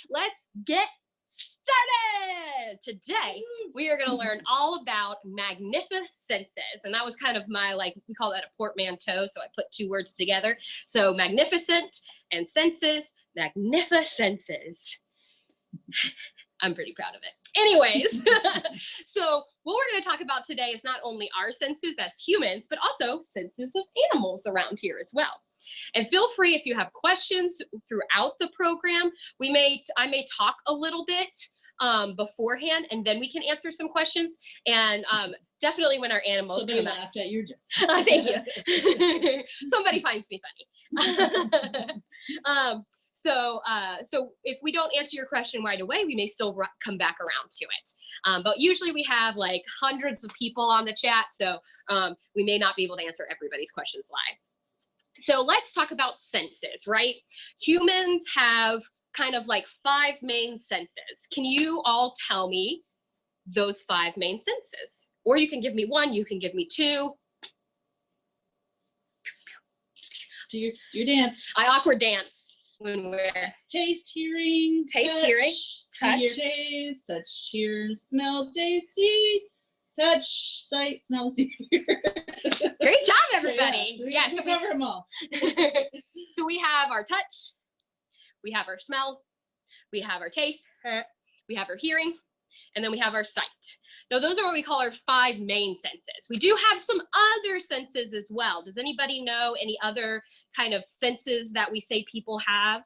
let's get started. Today, we are going to learn all about magnifi-senses. And that was kind of my, like, we call that a portmanteau. So I put two words together. So magnificent and senses, magnifi-senses. I'm pretty proud of it. Anyways, so what we're going to talk about today is not only our senses as humans, but also senses of animals around here as well. And feel free if you have questions throughout the program. I may talk a little bit beforehand, and then we can answer some questions. And definitely when our animals so they laughed at your joke. Thank you. Somebody finds me funny. So if we don't answer your question right away, we may still come back around to it. But usually we have like hundreds of people on the chat, so we may not be able to answer everybody's questions live. So let's talk about senses, right? Humans have kind of like 5 main senses. Can you all tell me those 5 main senses? Or you can give me 1, you can give me 2. Do your dance. I awkward dance. When we're taste, hearing, taste, hearing, touch, hear, taste, touch, hear, smell, taste, see, touch, sight, smell, see, hear. Great job, everybody. So we cover them all. So we have our touch, we have our smell, we have our taste, we have our hearing, and then we have our sight. Now, those are what we call our 5 main senses. We do have some other senses as well. Does anybody know any other kind of senses that we say people have?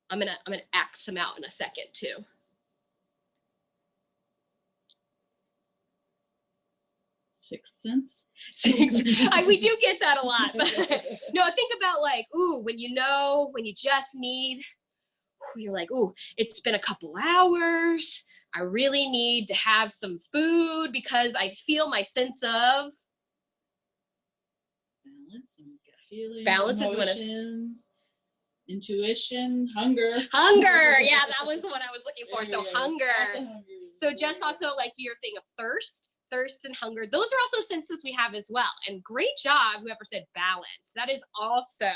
I'm gonna axe them out in a second too. Sixth sense. We do get that a lot. But no, think about like, ooh, when you just need. You're like, ooh, it's been a couple hours. I really need to have some food because I feel my sense of balance. And we've got feelings, balance emotions, is one of intuition, hunger. Hunger. Yeah, that was what I was looking for. So hunger. Hunger. So just also like your thing of thirst and hunger. Those are also senses we have as well. And great job, whoever said balance. That is also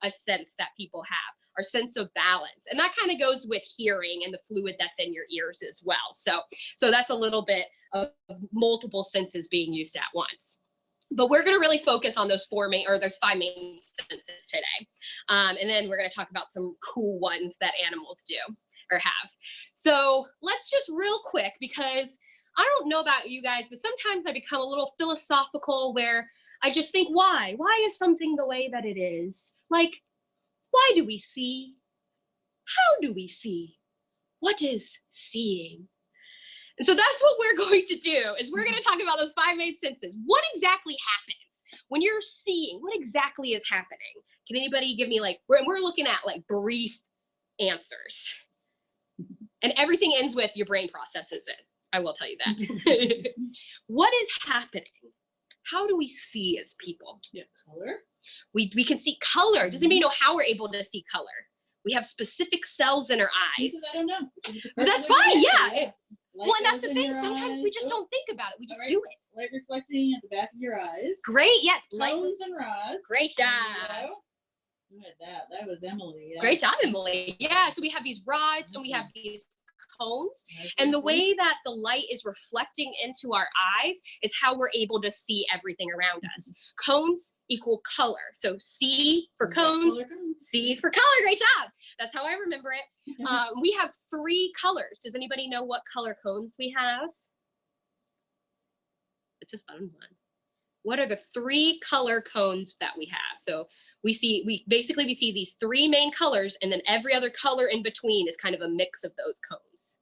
a sense that people have. Our sense of balance. And that kind of goes with hearing and the fluid that's in your ears as well. So that's a little bit of multiple senses being used at once. But we're going to really focus on those 5 main senses today. And then we're going to talk about some cool ones that animals do or have. So let's just real quick, because I don't know about you guys, but sometimes I become a little philosophical where I just think, why? Why is something the way that it is? Like, why do we see? How do we see? What is seeing? And so that's what we're going to do, is we're going to talk about those 5 main senses. What exactly happens when you're seeing? What exactly is happening? Can anybody give me like, we're looking at like brief answers. And everything ends with your brain processes it. I will tell you that. What is happening? How do we see as people? Yeah, color. We can see color. Does anybody know how we're able to see color? We have specific cells in our eyes. I don't know. That's fine, yeah. Well, and that's the thing. Sometimes we just don't think about it. We just do it. Light reflecting at the back of your eyes. Great, yes. Cones and rods. Great job. Who had that? That was Emily. Great job, Emily. Yeah, so we have these rods and we have these cones, and the way that the light is reflecting into our eyes is how we're able to see everything around us. Cones equal color. So C for cones, C for color. Great job. That's how I remember it. We have 3 colors. Does anybody know what color cones we have? It's a fun one. What are the 3 color cones that we have? So we see these 3 main colors, and then every other color in between is kind of a mix of those cones.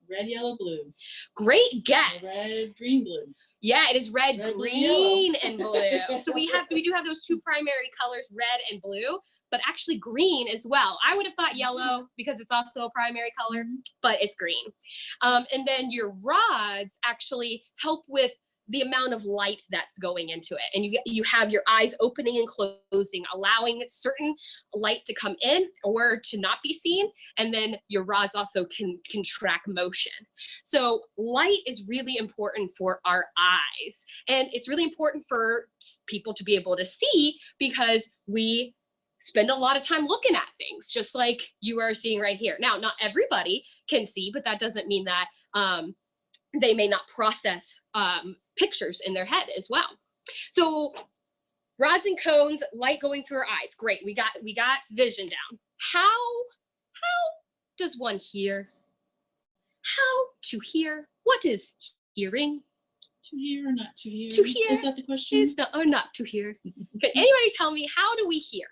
Red, yellow, blue. Great guess. Red, green, blue. Yeah, it is red, green, and blue. So we do have those 2 primary colors, red and blue, but actually green as well. I would have thought yellow because it's also a primary color, but it's green. And then your rods actually help with the amount of light that's going into it. And you have your eyes opening and closing, allowing certain light to come in or to not be seen. And then your rods also can track motion. So light is really important for our eyes. And it's really important for people to be able to see because we spend a lot of time looking at things, just like you are seeing right here. Now, not everybody can see, but that doesn't mean that they may not process pictures in their head as well. So rods and cones, light going through our eyes. Great, we got vision down. How does one hear? How to hear? What is hearing? To hear or not to hear? To hear. Is that the question? Is the or not to hear? Can anybody tell me, how do we hear?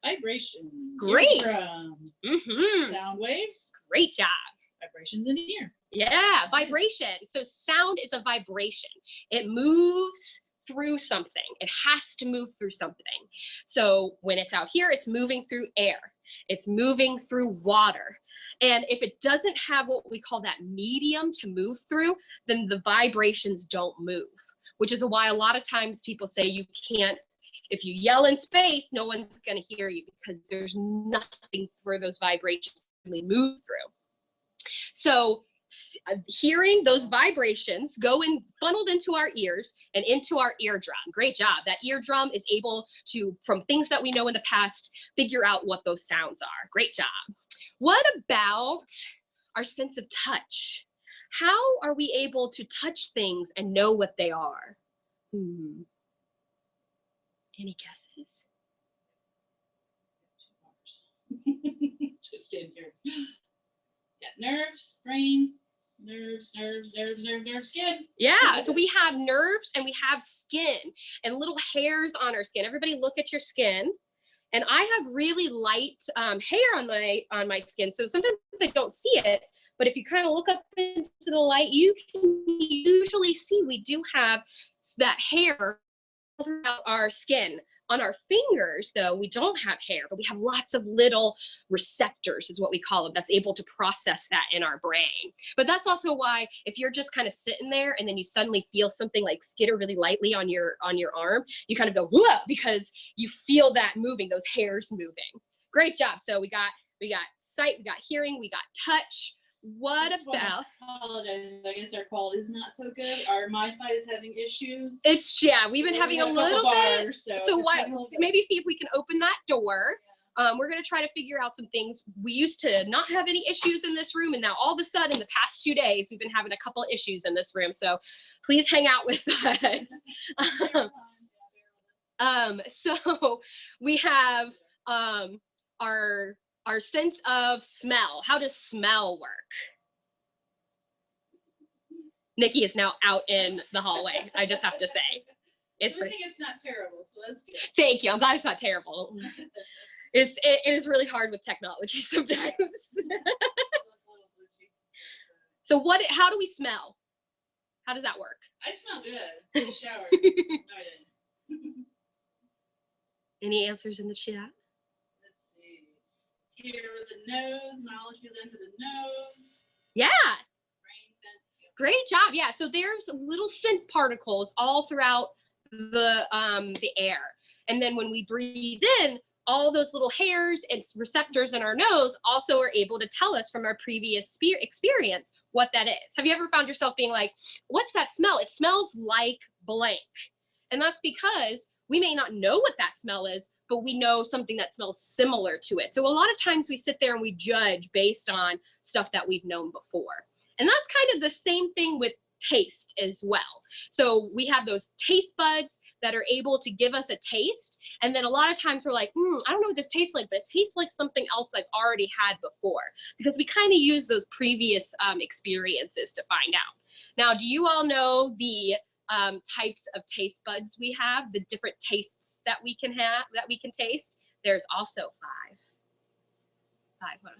Vibration. Great. Sound waves. Great job. Vibrations in the ear. Yeah, vibration. So sound is a vibration. It moves through something. It has to move through something. So when it's out here, it's moving through air. It's moving through water. And if it doesn't have what we call that medium to move through, then the vibrations don't move, which is why a lot of times people say you can't, if you yell in space, no one's going to hear you because there's nothing for those vibrations to really move through. So hearing those vibrations go in, funneled into our ears and into our eardrum. Great job. That eardrum is able to, from things that we know in the past, figure out what those sounds are. Great job. What about our sense of touch? How are we able to touch things and know what they are? Any guesses? Just in here. Got nerves, brain, nerves, skin. Yeah, so we have nerves and we have skin and little hairs on our skin. Everybody look at your skin. And I have really light hair on my skin, so sometimes I don't see it. But if you kind of look up into the light, you can usually see we do have that hair throughout our skin. On our fingers, though, we don't have hair, but we have lots of little receptors, is what we call them, that's able to process that in our brain. But that's also why if you're just kind of sitting there and then you suddenly feel something like skitter really lightly on your arm, you kind of go, whoa, because you feel that moving, those hairs moving. Great job. So we got sight, we got hearing, we got touch. What about? I apologize. I guess our quality is not so good. Our Wi-Fi is having issues. It's, yeah, we've been having a little bit. So why, maybe see if we can open that door. We're going to try to figure out some things. We used to not have any issues in this room, and now all of a sudden, the past 2 days, we've been having a couple of issues in this room. So please hang out with us. So we have our sense of smell. How does smell work? Nikki is now out in the hallway. I just have to say. I think it's not terrible, so that's good. Thank you. I'm glad it's not terrible. It is really hard with technology sometimes. So how do we smell? How does that work? I smell good. In the shower. No, I didn't. Any answers in the chat? Let's see. Here with the nose, molecules enter the nose. Yeah. Brain scent. Great job. Yeah. So there's little scent particles all throughout the air. And then when we breathe in, all those little hairs and receptors in our nose also are able to tell us from our previous experience what that is. Have you ever found yourself being like, what's that smell? It smells like blank. And that's because we may not know what that smell is, but we know something that smells similar to it. So a lot of times we sit there and we judge based on stuff that we've known before. And that's kind of the same thing with taste as well. So we have those taste buds that are able to give us a taste. And then a lot of times we're like, I don't know what this tastes like, but it tastes like something else I've already had before, because we kind of use those previous experiences to find out. Now, do you all know the types of taste buds we have, the different tastes that we can have, that we can taste? There's also five. What?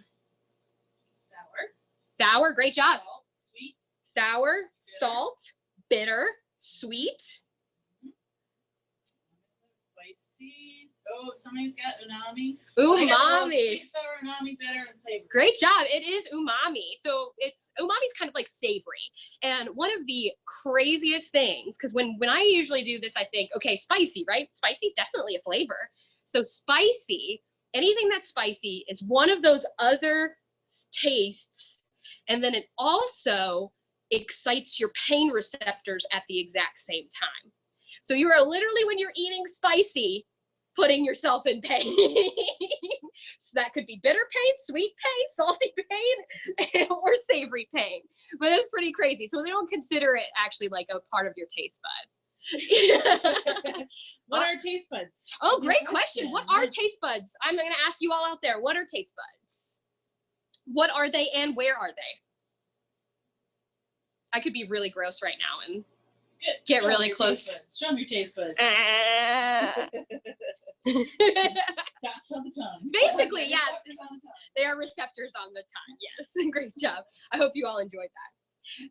Sour, great job. Salt, sweet. Sour, bitter. Salt, bitter, sweet. Spicy. Oh, somebody's got umami. Umami. Sweet, sour, umami, bitter, and savory. Great job. It is umami. So umami's kind of like savory. And one of the craziest things, because when I usually do this, I think, okay, spicy, right? Spicy is definitely a flavor. So spicy, anything that's spicy is one of those other tastes. And then it also excites your pain receptors at the exact same time. So you are literally, when you're eating spicy, putting yourself in pain. So that could be bitter pain, sweet pain, salty pain, or savory pain. But it's pretty crazy. So they don't consider it actually like a part of your taste bud. What are taste buds? Oh, great question. What are taste buds? I'm going to ask you all out there. What are taste buds? What are they and where are they? I could be really gross right now and get really close. Show me your taste buds. That's on the tongue. Basically, yeah. They are receptors on the tongue. Yes, great job. I hope you all enjoyed that.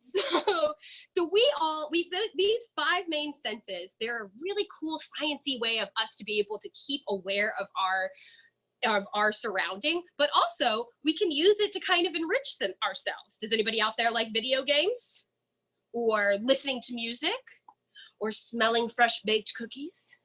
So these 5 main senses, they're a really cool sciencey way of us to be able to keep aware of our surrounding, but also we can use it to kind of enrich ourselves. Does anybody out there like video games or listening to music or smelling fresh baked cookies?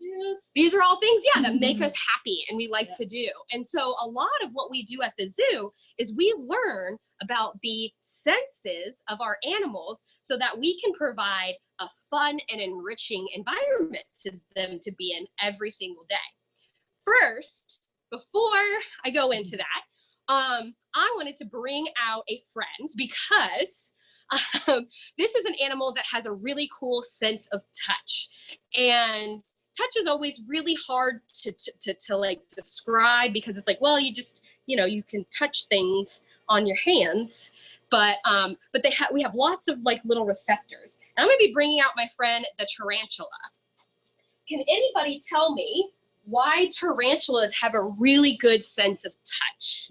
Yes. These are all things, yeah, that make us happy and we like to do. And so a lot of what we do at the zoo is we learn about the senses of our animals so that we can provide a fun and enriching environment to them to be in every single day. First, before I go into that, I wanted to bring out a friend because this is an animal that has a really cool sense of touch. And touch is always really hard to like describe because it's like, well, you just, you can touch things on your hands, but we have lots of like little receptors. And I'm going to be bringing out my friend, the tarantula. Can anybody tell me why tarantulas have a really good sense of touch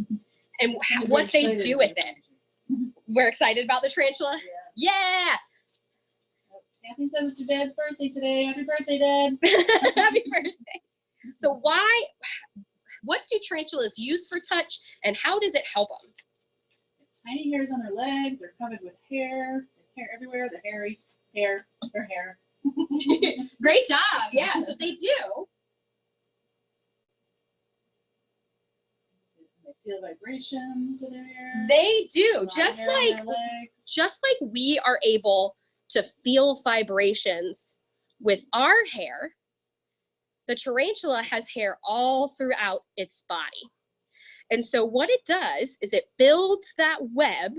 and what they do with it? We're excited about the tarantula? Yeah! Anthony says it's your dad's birthday today. Happy birthday, Dad. Happy birthday. So what do tarantulas use for touch and how does it help them? Tiny hairs on their legs. They're covered with hair. Hair everywhere. The hairy hair. Their hair. Great job. Yeah, so they do. They feel vibrations with their hair. They do. Just like we are able to feel vibrations with our hair, the tarantula has hair all throughout its body. And so what it does is it builds that web.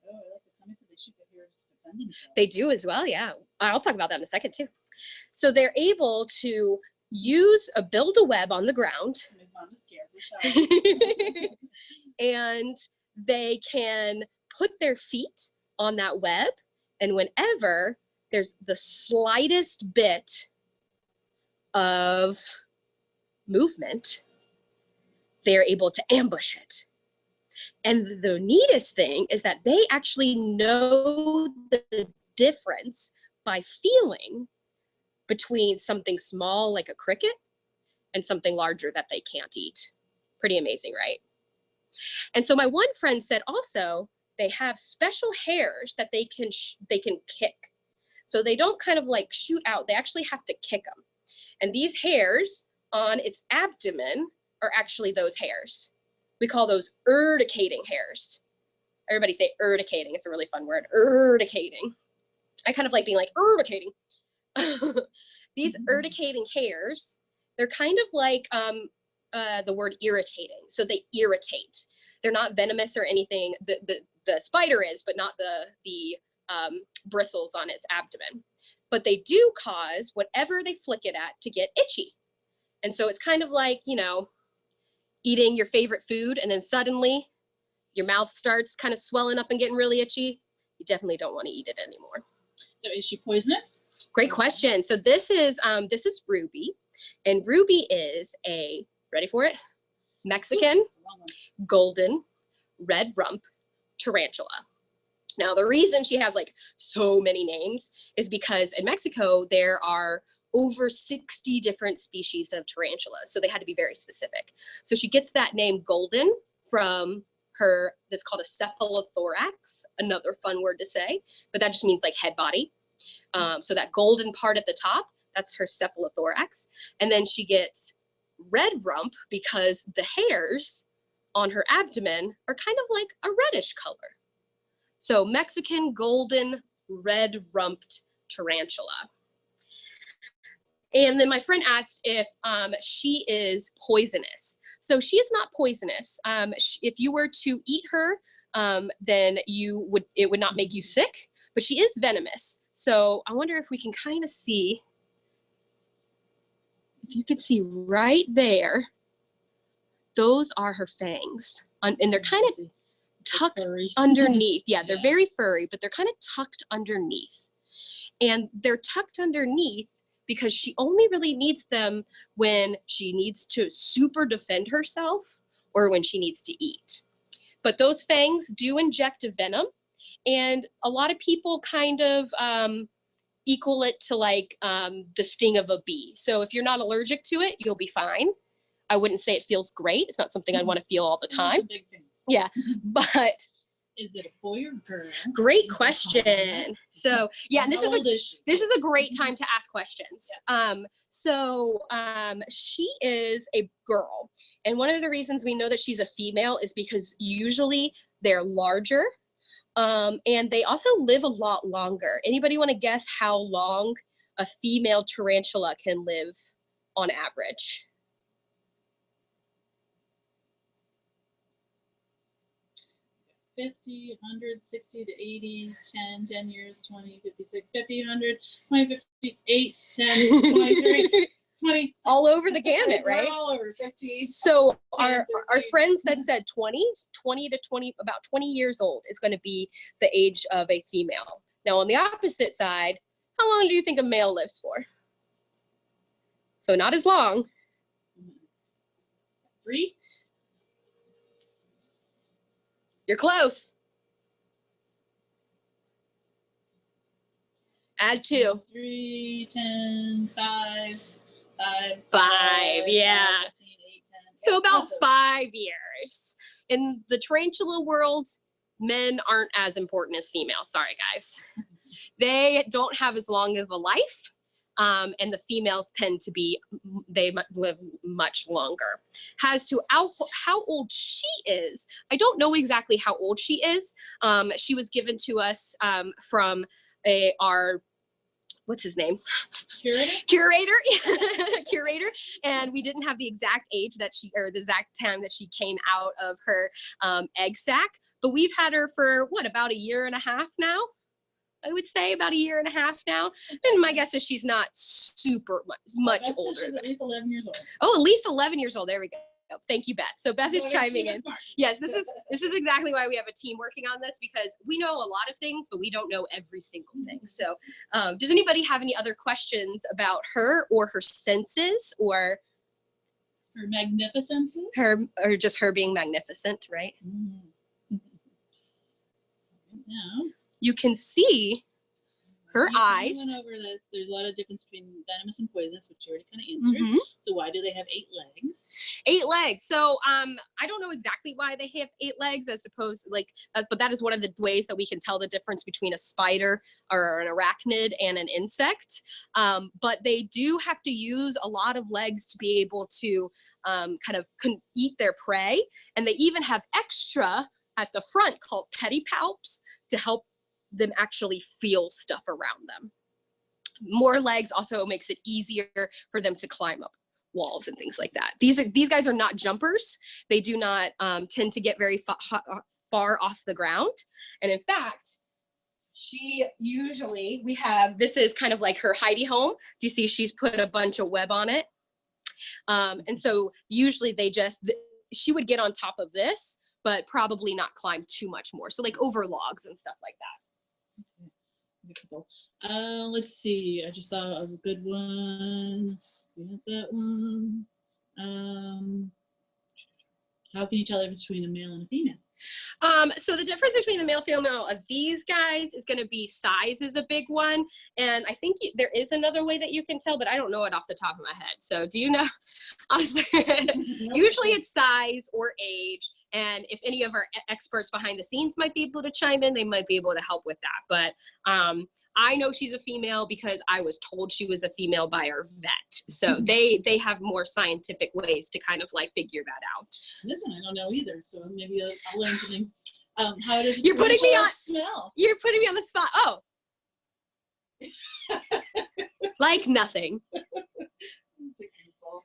Oh, I like it. Somebody said they shoot their hair just to defend themselves. They do as well, yeah. I'll talk about that in a second too. So they're able to build a web on the ground. And they can put their feet on that web. And whenever there's the slightest bit of movement, they're able to ambush it. And the neatest thing is that they actually know the difference by feeling between something small like a cricket and something larger that they can't eat. Pretty amazing, right? And so my one friend said also they have special hairs that they can kick. So they don't kind of like shoot out, they actually have to kick them. And these hairs on its abdomen are actually those hairs. We call those urticating hairs. Everybody say urticating, it's a really fun word, urticating. I kind of like being like urticating. These urticating hairs, they're kind of like the word irritating. So they irritate. They're not venomous or anything. The spider is, but not the bristles on its abdomen. But they do cause whatever they flick it at to get itchy. And so it's kind of like, eating your favorite food and then suddenly your mouth starts kind of swelling up and getting really itchy. You definitely don't want to eat it anymore. So is she poisonous? Great question. So this is Ruby, and Ruby is a, ready for it? Mexican golden red rump tarantula. Now the reason she has like so many names is because in Mexico there are over 60 different species of tarantulas, so they had to be very specific. So she gets that name golden from her, that's called a cephalothorax, another fun word to say, but that just means like head body. So that golden part at the top, that's her cephalothorax. And then she gets red rump because the hairs on her abdomen are kind of like a reddish color. So Mexican golden red rumped tarantula. And then my friend asked if she is poisonous. So she is not poisonous. If you were to eat her, then it would not make you sick, but she is venomous. So I wonder if we can kind of see, if you could see right there, those are her fangs. And they're kind of tucked underneath. Yeah, they're very furry, but they're kind of tucked underneath. And they're tucked underneath because she only really needs them when she needs to super defend herself or when she needs to eat. But those fangs do inject a venom, and a lot of people kind of equal it to like the sting of a bee. So if you're not allergic to it, you'll be fine. I wouldn't say it feels great. It's not something I want to feel all the time. Yeah, but is it a boy or girl? Great question. So yeah, and this is a great time to ask questions. Yeah. She is a girl, and one of the reasons we know that she's a female is because usually they're larger, and they also live a lot longer. Anybody want to guess how long a female tarantula can live on average? 50, 100, 60 to 80, 10 years, 20, 56, 50, 100, 20, 58, 10, 23, 20. All over the gamut, right? All over 50. So 10, our friends that said 20 to 20, about 20 years old is going to be the age of a female. Now on the opposite side, how long do you think a male lives for? So not as long. 3. You're close. Add 2. 3, 10, 5, 5, yeah. 15, 8, 10. So about 5 years. In the tarantula world, men aren't as important as females. Sorry, guys. They don't have as long of a life. And the females tend to be, they live much longer. As to how old she is, I don't know exactly how old she is. She was given to us from our, what's his name? Curator, and we didn't have the exact age that she, or the exact time that she came out of her egg sac, but we've had her for what, about 1.5 years now? I would say about 1.5 years now. And my guess is she's not super much older. She's at least 11 years old. Oh, at least 11 years old. There we go. Thank you, Beth. So Beth is chiming in. Yes, this is exactly why we have a team working on this, because we know a lot of things, but we don't know every single thing. So does anybody have any other questions about her or her senses, or her magnificences? Or just her being magnificent, right? Now, you can see her eyes. We went over this. There's a lot of difference between venomous and poisonous, which you already kind of answered. So why do they have 8 legs? 8 legs. So I don't know exactly why they have 8 legs, I suppose, like, but that is one of the ways that we can tell the difference between a spider or an arachnid and an insect. But they do have to use a lot of legs to be able to kind of eat their prey. And they even have extra at the front called pedipalps to help them actually feel stuff around them. More legs also makes it easier for them to climb up walls and things like that. These guys are not jumpers. They do not tend to get very far off the ground. And in fact, she usually, this is kind of like her hidey home. You see she's put a bunch of web on it. And so usually she would get on top of this, but probably not climb too much more. So like over logs and stuff like that. Let's see. I just saw a good one. We have that one. How can you tell the difference between a male and a female? So the difference between the male and female of these guys is going to be size is a big one. And I think there is another way that you can tell, but I don't know it off the top of my head. So do you know? Honestly, usually it's size or age. And if any of our experts behind the scenes might be able to chime in, they might be able to help with that. But I know she's a female because I was told she was a female by our vet. So they have more scientific ways to kind of like figure that out. Listen, I don't know either. So maybe I'll learn something. How does You're putting me on smell? You're putting me on the spot. Oh. Like nothing.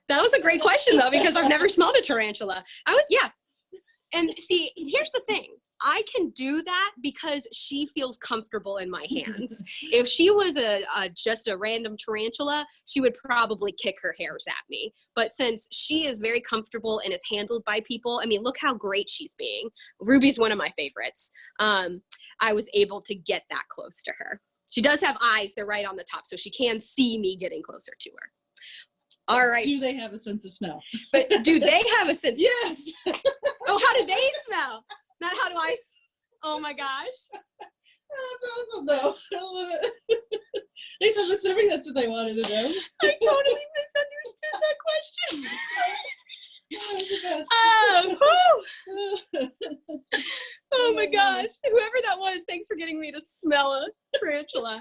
That was a great question though, because I've never smelled a tarantula. Yeah. And see, here's the thing. I can do that because she feels comfortable in my hands. If she was just a random tarantula, she would probably kick her hairs at me. But since she is very comfortable and is handled by people, I mean, look how great she's being. Ruby's one of my favorites. I was able to get that close to her. She does have eyes. They're right on the top, so she can see me getting closer to her. All right. Do they have a sense of smell? But do they have a sense? Yes. Oh, how do they smell? Not how do I? Oh my gosh. That's awesome, though. I love it. They said assuming that's what they wanted to know. I totally misunderstood that question. Oh my gosh. Whoever that was, thanks for getting me to smell a tarantula.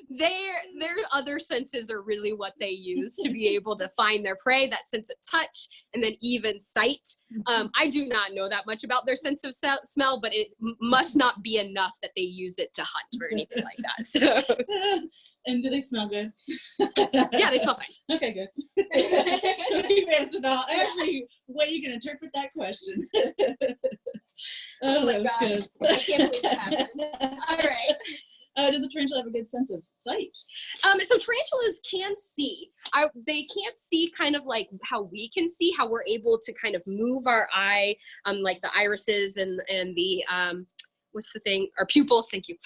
Their other senses are really what they use to be able to find their prey, that sense of touch, and then even sight. I do not know that much about their sense of smell, but it must not be enough that they use it to hunt or anything like that. So. And do they smell good? Yeah, they smell fine. Okay, good. You've answered every way you can interpret that question. Oh, that was good. I can't believe that happened. All right. Does a tarantula have a good sense of sight? So tarantulas can see. They can't see kind of like how we can see, how we're able to kind of move our eye, like the irises and the what's the thing? Our pupils. Thank you.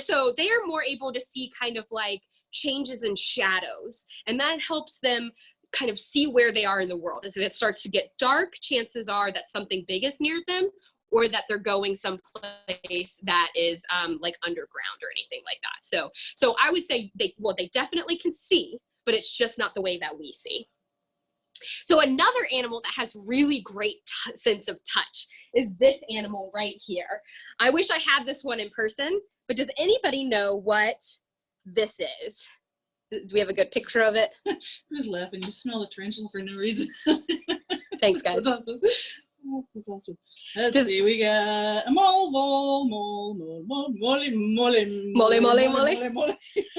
So they are more able to see kind of like changes in shadows, and that helps them kind of see where they are in the world. As if it starts to get dark, chances are that something big is near them, or that they're going someplace that is like underground or anything like that. So I would say they definitely can see, but it's just not the way that we see. So another animal that has really great sense of touch is this animal right here. I wish I had this one in person, but does anybody know what this is? Do we have a good picture of it? I was laughing. You smell a tarantula for no reason. Thanks, guys. That's awesome. That's awesome. Let's see. We got a mole.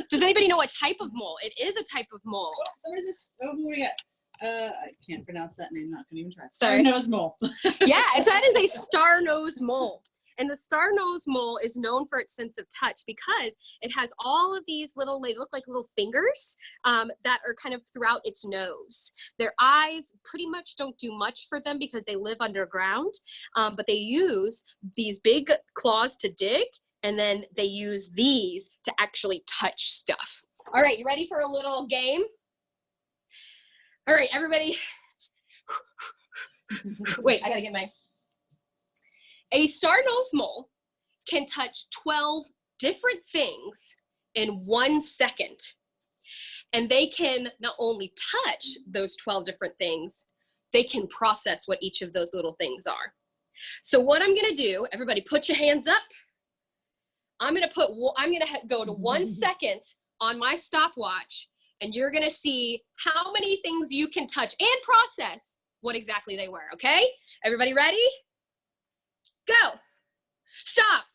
Does anybody know what type of mole? It is a type of mole. Oh, what is this? Oh, what do we got? I can't pronounce that name. Not gonna even try. Sorry. Star-nosed mole. Yeah, that is a star-nosed mole. And the star-nosed mole is known for its sense of touch because it has all of these little, they look like little fingers that are kind of throughout its nose. Their eyes pretty much don't do much for them because they live underground, but they use these big claws to dig, and then they use these to actually touch stuff. All right, you ready for a little game? All right, everybody. Wait, I gotta get my... A star-nosed mole can touch 12 different things in 1 second. And they can not only touch those 12 different things, they can process what each of those little things are. So what I'm gonna do, everybody put your hands up. I'm gonna go to 1 second on my stopwatch, and you're gonna see how many things you can touch and process what exactly they were, okay? Everybody ready? Go. Stop.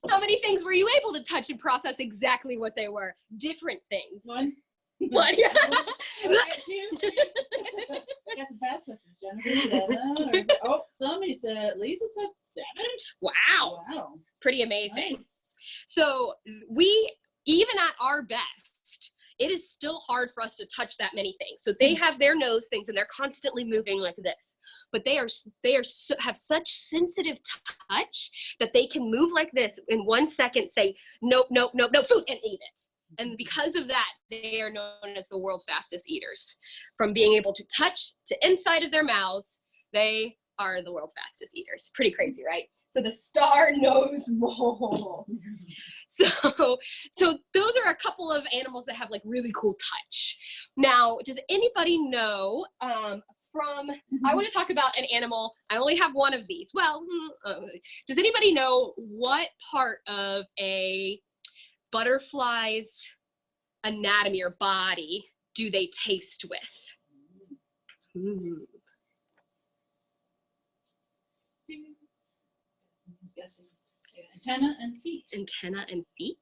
How many things were you able to touch and process exactly what they were? Different things. One. One. I got two. I got some fast Jennifer. Oh, somebody said, Lisa said 7. Wow. Wow. Pretty amazing. Nice. So we, even at our best, it is still hard for us to touch that many things. So they have their nose things and they're constantly moving like this. But they have such sensitive touch that they can move like this in 1 second, say, nope, nope, nope, no food, and eat it. And because of that, they are known as the world's fastest eaters. From being able to touch to inside of their mouths, they are the world's fastest eaters. Pretty crazy, right? So the star-nosed mole. So those are a couple of animals that have like really cool touch. Now, does anybody know I want to talk about an animal. I only have one of these. Well, does anybody know what part of a butterfly's anatomy or body do they taste with? Ooh. Guessing. Antenna and feet. Antenna and feet?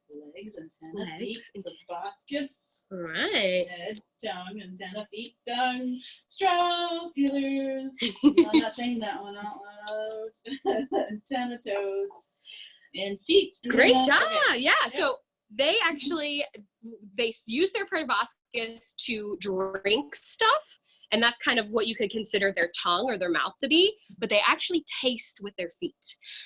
legs, antenna, feet, proboscis, Right. head, tongue, antenna, feet, tongue, straw, feelers. I'm not saying that one out loud. Antenna, toes, and feet. Great job. Okay. Yeah. So they actually, they use their proboscis to drink stuff. And that's kind of what you could consider their tongue or their mouth to be, but they actually taste with their feet.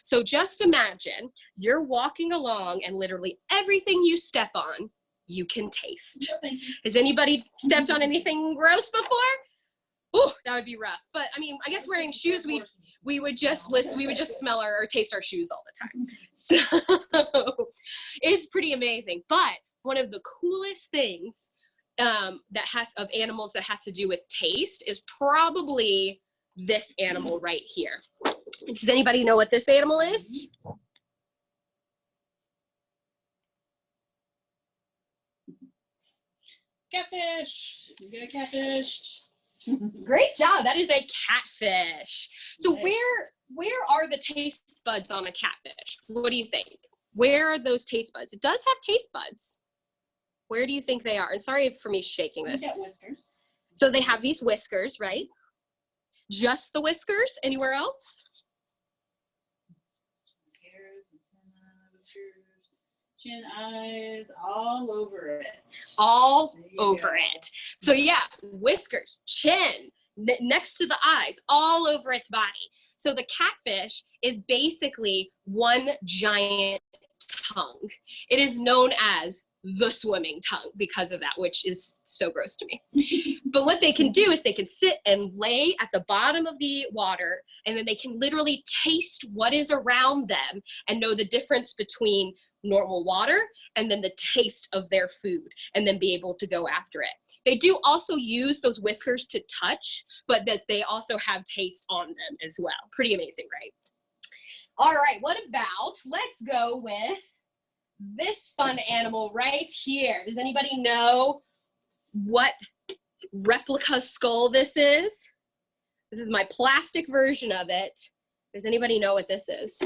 So just imagine you're walking along and literally everything you step on, you can taste. No, thank you. Has anybody stepped on anything gross before? Oh, that would be rough. But I mean, I guess wearing shoes, we would just listen, we would just smell or taste our shoes all the time. So it's pretty amazing. But one of the coolest things that has of animals that has to do with taste is probably this animal right here. Does anybody know what this animal is? Catfish. You get a catfish. Great job. That is a catfish. So Nice. where are the taste buds on a catfish? What do you think? Where are those taste buds? It does have taste buds. Where do you think they are? And sorry for me shaking You this. get whiskers. So they have these whiskers, right? Just the whiskers? Anywhere else? Hairs, antenna, whiskers, chin, eyes, all over it. All There you over go. it. So yeah, whiskers, chin, next to the eyes, all over its body. So the catfish is basically one giant tongue. It is known as the swimming tongue because of that, which is so gross to me. But what they can do is they can sit and lay at the bottom of the water, and then they can literally taste what is around them and know the difference between normal water and then the taste of their food, and then be able to go after it. They do also use those whiskers to touch, but that they also have taste on them as well. Pretty amazing, right? All right, what about, let's go with this fun animal right here. Does anybody know what replica skull this is? This is my plastic version of it. Does anybody know what this is?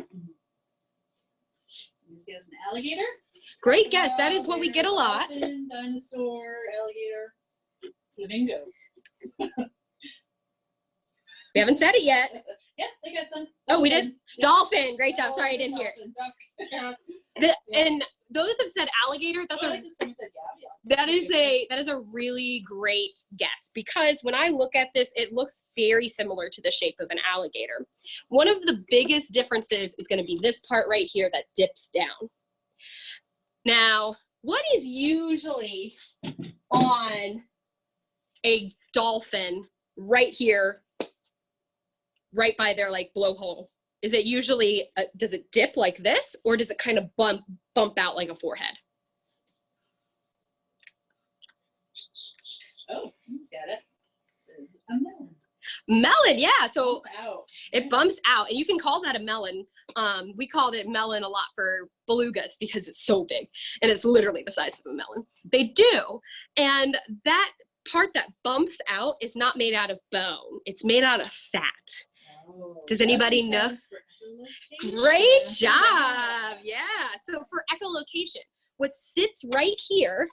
You see us an alligator? Great guess. That is what we get a lot. Dolphin, dinosaur, alligator, flamingo. We haven't said it yet. Yep, they got some. Oh, we did? Yep. Dolphin. Great job. Sorry, I didn't hear it. Dolphin. And those have said alligator. That's I a like this thing that said that is a really great guess, because when I look at this, it looks very similar to the shape of an alligator. One of the biggest differences is going to be this part right here that dips down. Now, what is usually on a dolphin right here, right by their like blowhole? Is it usually, does it dip like this, or does it kind of bump out like a forehead? Oh, he's got it. It says a melon. Melon, yeah. So Out. it bumps out, and you can call that a melon. We called it melon a lot for belugas because it's so big, and it's literally the size of a melon. They do, and that part that bumps out is not made out of bone. It's made out of fat. Oh, Does anybody that know? makes sense for echolocation. Great job. Yeah. So for echolocation, what sits right here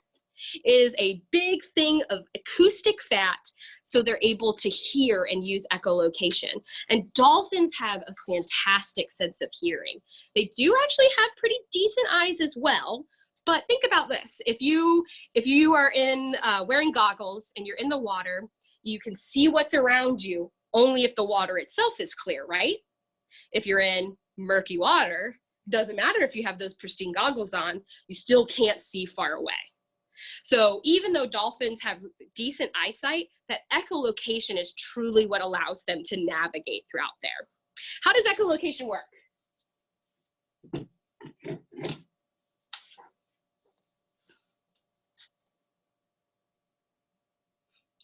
is a big thing of acoustic fat, so they're able to hear and use echolocation. And dolphins have a fantastic sense of hearing. They do actually have pretty decent eyes as well. But think about this. If you are in wearing goggles and you're in the water, you can see what's around you only if the water itself is clear, right? If you're in murky water, doesn't matter if you have those pristine goggles on, you still can't see far away. So even though dolphins have decent eyesight, that echolocation is truly what allows them to navigate throughout there. How does echolocation work?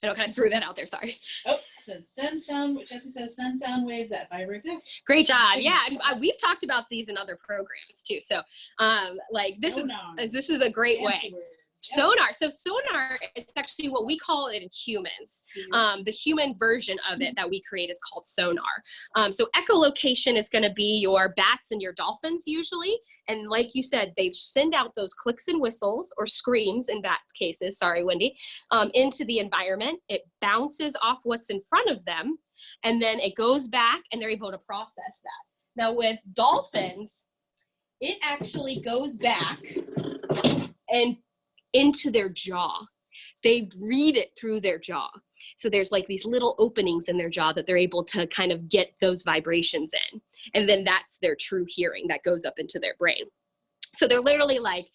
I know, kind of threw that out there, sorry. Oh, so send sound, Jesse says send sound waves at vibrator. Great job. Yeah, and we've talked about these in other programs too. So like this Sonar. is a great way. Fancy words. Sonar. So sonar is actually what we call it in humans. The human version of it that we create is called sonar. So echolocation is going to be your bats and your dolphins usually. And like you said, they send out those clicks and whistles or screams in bat cases, sorry, Wendy, into the environment. It bounces off what's in front of them, and then it goes back and they're able to process that. Now with dolphins, it actually goes back and into their jaw. They read it through their jaw. So there's like these little openings in their jaw that they're able to kind of get those vibrations in. And then that's their true hearing that goes up into their brain. So they're literally like,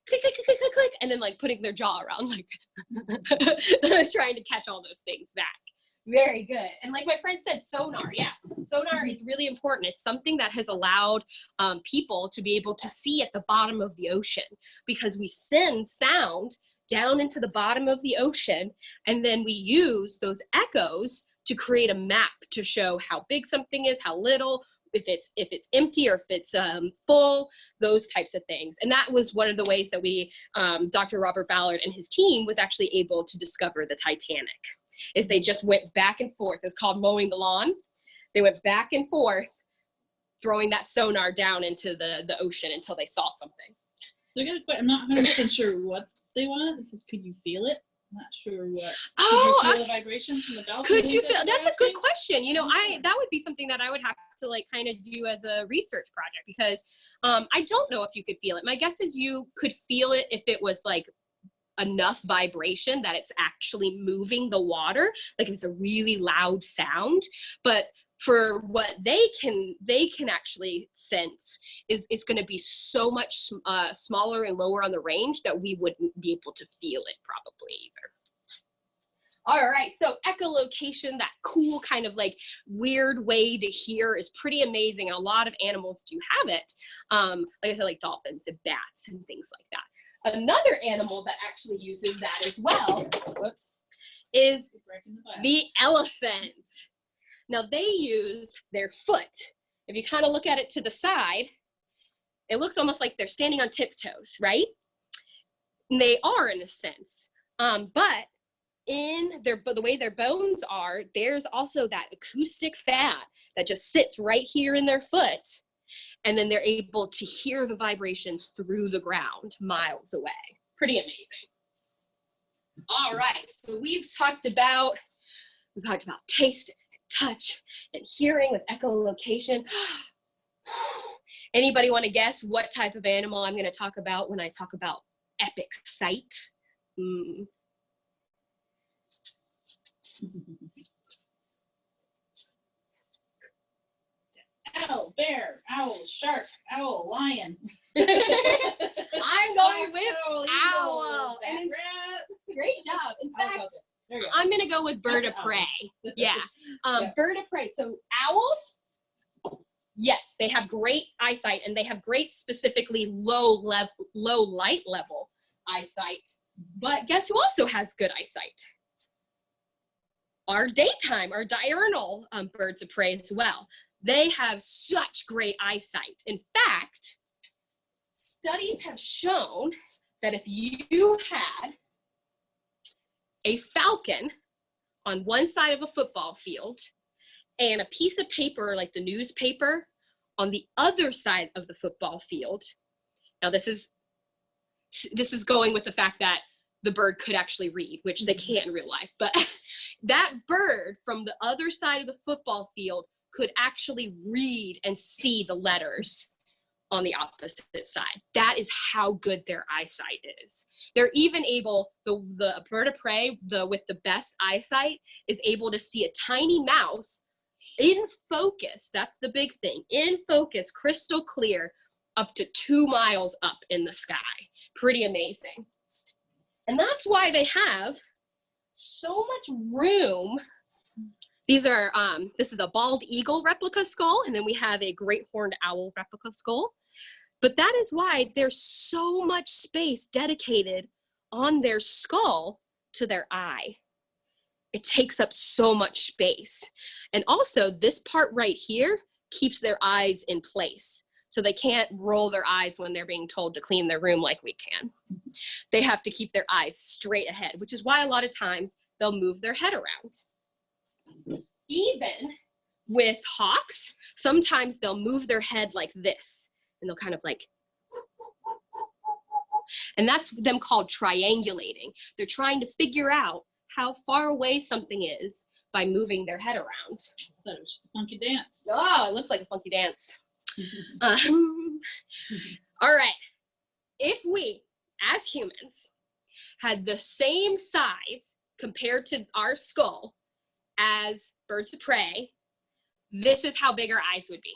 click, click, click, click, click, click, and then like putting their jaw around, like trying to catch all those things back. Very good. And like my friend said, sonar, yeah. Sonar is really important. It's something that has allowed people to be able to see at the bottom of the ocean, because we send sound down into the bottom of the ocean, and then we use those echoes to create a map to show how big something is, how little, if it's empty or if it's full, those types of things. And that was one of the ways that we, Dr. Robert Ballard and his team was actually able to discover the Titanic. Is they just went back and forth. It was called mowing the lawn. They went back and forth, throwing that sonar down into the ocean until they saw something. So I got a question. I'm not 100% sure what they want. So could you feel it? I'm not sure what. Oh, could you feel the vibrations from the dolphin? Could you feel? That's a good question. You know, that would be something that I would have to like kind of do as a research project, because I don't know if you could feel it. My guess is you could feel it if it was like enough vibration that it's actually moving the water, like if it's a really loud sound. But for what they can actually sense is going to be so much smaller and lower on the range that we wouldn't be able to feel it probably either. All right, so echolocation, that cool kind of like weird way to hear, is pretty amazing. A lot of animals do have it. Like I said, like dolphins and bats and things like that. Another animal that actually uses that as well, whoops, is the elephant. Now they use their foot. If you kind of look at it to the side, it looks almost like they're standing on tiptoes, right? And they are in a sense, but the way their bones are, there's also that acoustic fat that just sits right here in their foot. And then they're able to hear the vibrations through the ground miles away. Pretty amazing. All right, so we've talked about taste, touch, and hearing with echolocation. Anybody want to guess what type of animal I'm going to talk about when I talk about epic sight? Owl, bear, owl, shark, owl, lion. I'm going with owl. And great job. In fact, I'm going to go with bird of prey. Yeah. Bird of prey. So owls, yes, they have great eyesight, and they have great specifically low light level eyesight. But guess who also has good eyesight? Our diurnal birds of prey as well. They have such great eyesight. In fact, studies have shown that if you had a falcon on one side of a football field and a piece of paper like the newspaper on the other side of the football field, now this is going with the fact that the bird could actually read, which they can't in real life, but that bird from the other side of the football field could actually read and see the letters on the opposite side. That is how good their eyesight is. They're even able, the bird of prey, with the best eyesight, is able to see a tiny mouse in focus. That's the big thing. In focus, crystal clear, up to 2 miles up in the sky. Pretty amazing. And that's why they have so much room. These are, this is a bald eagle replica skull, and then we have a great horned owl replica skull. But that is why there's so much space dedicated on their skull to their eye. It takes up so much space. And also this part right here keeps their eyes in place. So they can't roll their eyes when they're being told to clean their room like we can. They have to keep their eyes straight ahead, which is why a lot of times they'll move their head around. Even with hawks, sometimes they'll move their head like this, and they'll kind of like, and that's them called triangulating. They're trying to figure out how far away something is by moving their head around. I thought it was just a funky dance. Oh, it looks like a funky dance. All right. If we, as humans, had the same size compared to our skull as birds of prey, this is how big our eyes would be.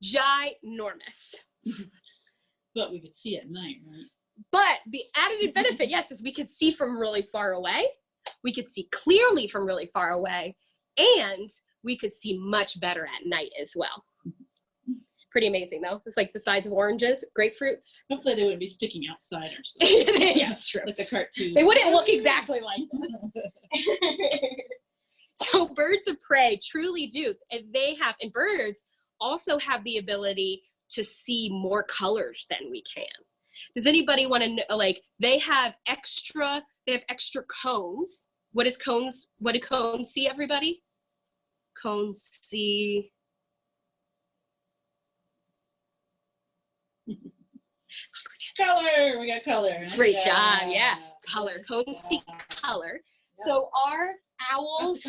Ginormous. But we could see at night, right? But the added benefit, yes, is we could see from really far away. We could see clearly from really far away. And we could see much better at night as well. Pretty amazing, though. It's like the size of oranges, grapefruits. Hopefully they wouldn't be sticking outside or something. Yeah, that's true. Like the cartoon. They wouldn't look exactly like this. So birds of prey truly do. And they have, and birds also have the ability to see more colors than we can. Does anybody want to know, like, they have extra cones. What do cones see, everybody? Cones see color. We got color. Nice Great job. Yeah, color. Cones see color. Yep. So our owls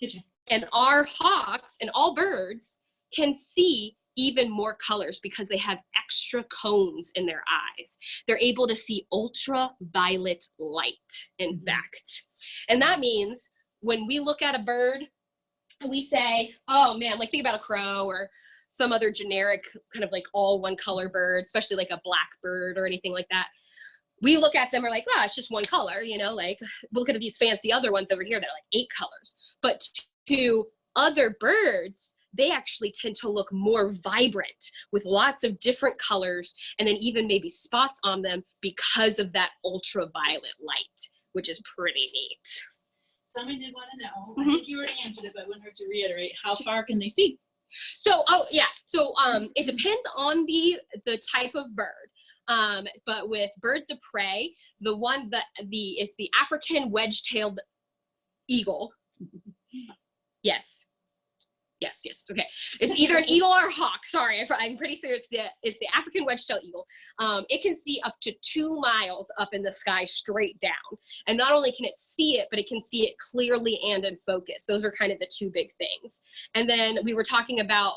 Get you. and our hawks and all birds can see even more colors because they have extra cones in their eyes. They're able to see ultraviolet light, in fact. And that means when we look at a bird, we say, oh man, like think about a crow or some other generic kind of like all one color bird, especially like a blackbird or anything like that. We look at them, we're like, wow, it's just one color, you know, like look at these fancy other ones over here that are like 8 colors. But to other birds, they actually tend to look more vibrant with lots of different colors and then even maybe spots on them because of that ultraviolet light, which is pretty neat. Somebody did want to know, I think you already answered it, but I wouldn't hurt to reiterate, how far can they see? So, it depends on the type of bird. But with birds of prey, it's the African wedge-tailed eagle. Yes. Okay. It's either an eagle or a hawk. Sorry, I'm pretty sure it's the African wedge-tailed eagle. It can see up to 2 miles up in the sky straight down. And not only can it see it, but it can see it clearly and in focus. Those are kind of the 2 big things. And then we were talking about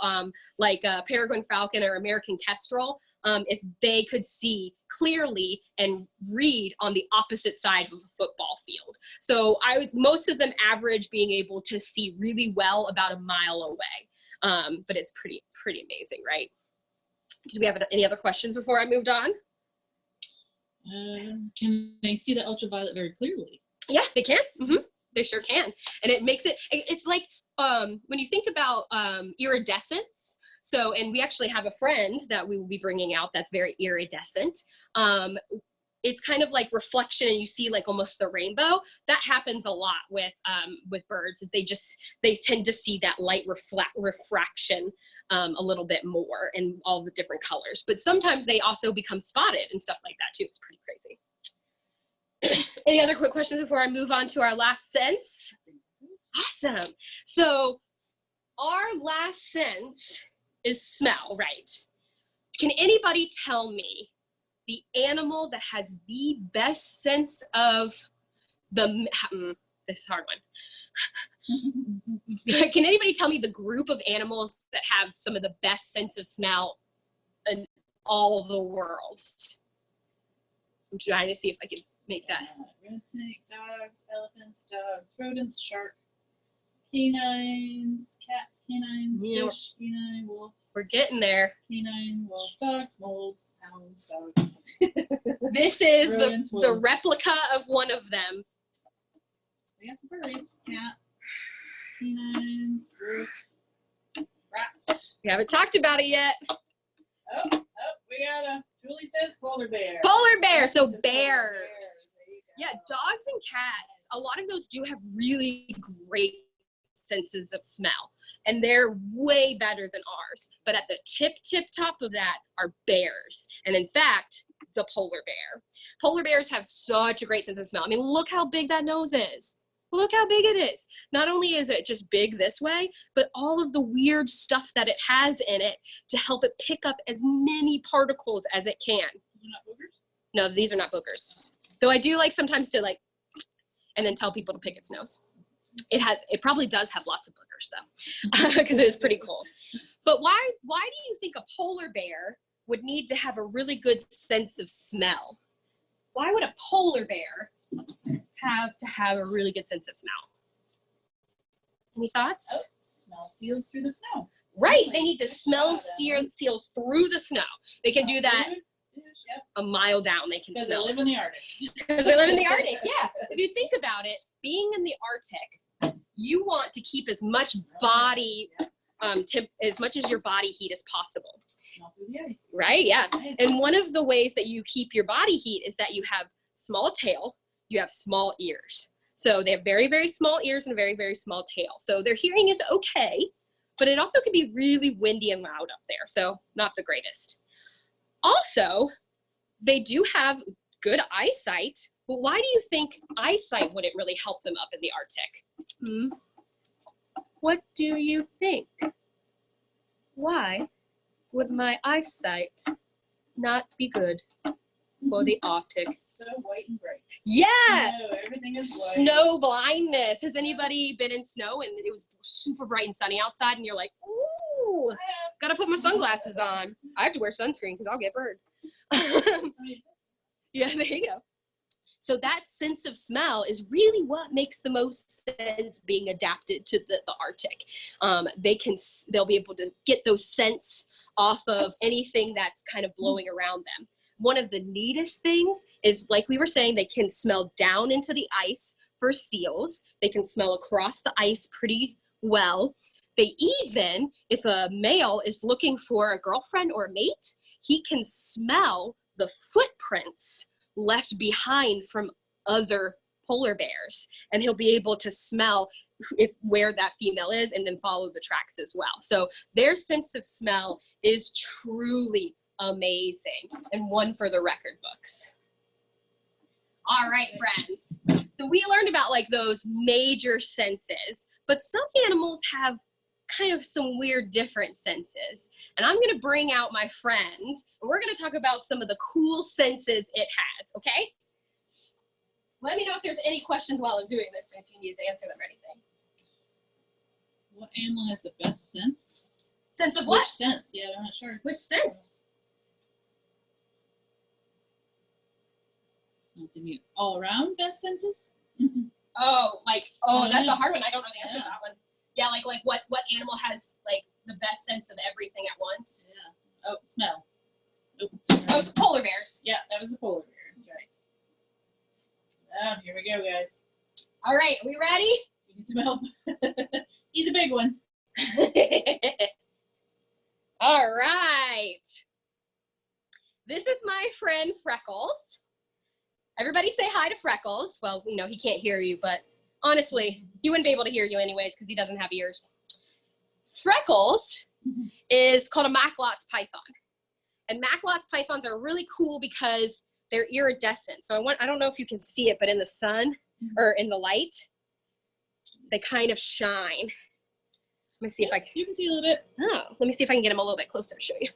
like a peregrine falcon or American kestrel. If they could see clearly and read on the opposite side of a football field. So most of them average being able to see really well about a mile away. But it's pretty amazing, right? Do we have any other questions before I moved on? Can they see the ultraviolet very clearly? Yeah, they can. They sure can. And it makes it's like when you think about iridescence. So, and we actually have a friend that we will be bringing out that's very iridescent. It's kind of like reflection and you see like almost the rainbow. That happens a lot with birds is they tend to see that light refraction a little bit more in all the different colors. But sometimes they also become spotted and stuff like that too. It's pretty crazy. Any other quick questions before I move on to our last sense? Awesome. So our last sense is smell, right? Can anybody tell me the animal that has the best sense of this is a hard one. Can anybody tell me the group of animals that have some of the best sense of smell in all the world? I'm trying to see if I can make that. Red snake, dogs, elephants, rodents, shark, canines, cats, canines, fish, canine, wolves. We're getting there. Canine, wolves, dogs, moles, hounds, dogs. This is rodents, the replica of one of them. We got some furries. Cats, canines, rats. We haven't talked about it yet. We got Julie says polar bear. Polar bear, so bears. Bear. Yeah, dogs and cats, a lot of those do have really great senses of smell. and they're way better than ours. But at the tip top of that are bears. And in fact, the polar bear. Polar bears have such a great sense of smell. I mean, look how big that nose is. Look how big it is. Not only is it just big this way, but all of the weird stuff that it has in it to help it pick up as many particles as it can. They're not boogers? No, these are not boogers. Though I do like sometimes to like, and then tell people to pick its nose. It probably does have lots of boogers though, because it is pretty cold. But why do you think a polar bear would need to have a really good sense of smell? Why would a polar bear have to have a really good sense of smell? Any thoughts? Oh, smell seals through the snow. Right, they need to smell seals through the snow. They can do that Yep. a mile down. They can Because smell they live in the Arctic. because they live in the Arctic. Yeah, if you think about it, being in the Arctic, you want to keep as much body as much as your body heat as possible. Smell through the ice. Right? Yeah. Nice. And one of the ways that you keep your body heat is that you have small tail, you have small ears. So they have very, very small ears and a very, very small tail. So their hearing is okay, but it also can be really windy and loud up there. So not the greatest. Also, they do have good eyesight, but why do you think eyesight wouldn't really help them up in the Arctic? What do you think? Why would my eyesight not be good for the Arctic? So white and bright. Yeah! Snow, everything is white. Snow blindness. Has anybody been in snow and it was super bright and sunny outside and you're like, ooh, gotta put my sunglasses on. I have to wear sunscreen because I'll get burned. Yeah, there you go. So that sense of smell is really what makes the most sense being adapted to the Arctic. They'll be able to get those scents off of anything that's kind of blowing around them. One of the neatest things is, like we were saying, they can smell down into the ice for seals. They can smell across the ice pretty well. They even, if a male is looking for a girlfriend or a mate, he can smell the footprints left behind from other polar bears, and he'll be able to smell where that female is and then follow the tracks as well. So their sense of smell is truly amazing, and one for the record books. All right, friends. So we learned about like those major senses, but some animals have kind of some weird different senses. And I'm gonna bring out my friend, and we're gonna talk about some of the cool senses it has, okay? Let me know if there's any questions while I'm doing this, or if you need to answer them or anything. What animal has the best sense? Sense of what? Which sense? Yeah, I'm not sure. Which sense? They mean all around best senses? Oh, like, oh, that's Yeah. a hard one. I don't know the answer to that one. Yeah, like what animal has like the best sense of everything at once? Yeah. Oh, smell. Oh, Oh, it's polar bears. yeah, that was the polar bear. That's right. Oh, here we go, guys. All right, are we ready? We need some help. He's a big one. All right. This is my friend Freckles. Everybody say hi to Freckles. Well, you know, he can't hear you, but honestly, he wouldn't be able to hear you anyways because he doesn't have ears. Freckles is called a Macklot's python. And Macklot's pythons are really cool because they're iridescent. So I don't know if you can see it, but in the sun or in the light, they kind of shine. Let me see if I can. You can see a little bit. Oh, let me see if I can get him a little bit closer to show you.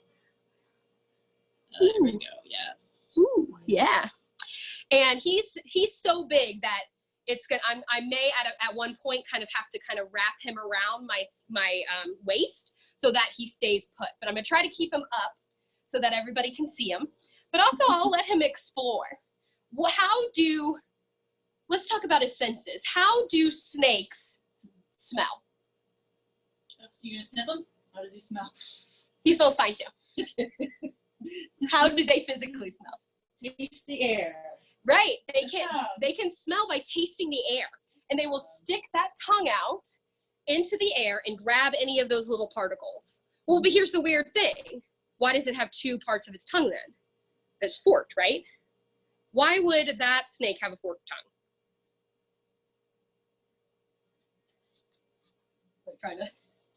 There we go. Yes. Ooh, yeah. And he's so big that it's good. I may at one point kind of have to kind of wrap him around my waist so that he stays put. But I'm gonna try to keep him up so that everybody can see him. But also I'll let him explore. Well, let's talk about his senses. How do snakes smell? Oh, so you gonna sniff him? How does he smell? He smells fine too. How do they physically smell? Taste the air. Right, they can smell by tasting the air, and they will stick that tongue out into the air and grab any of those little particles. Well, but here's the weird thing. Why does it have two parts of its tongue then? It's forked, right? Why would that snake have a forked tongue? I'm trying to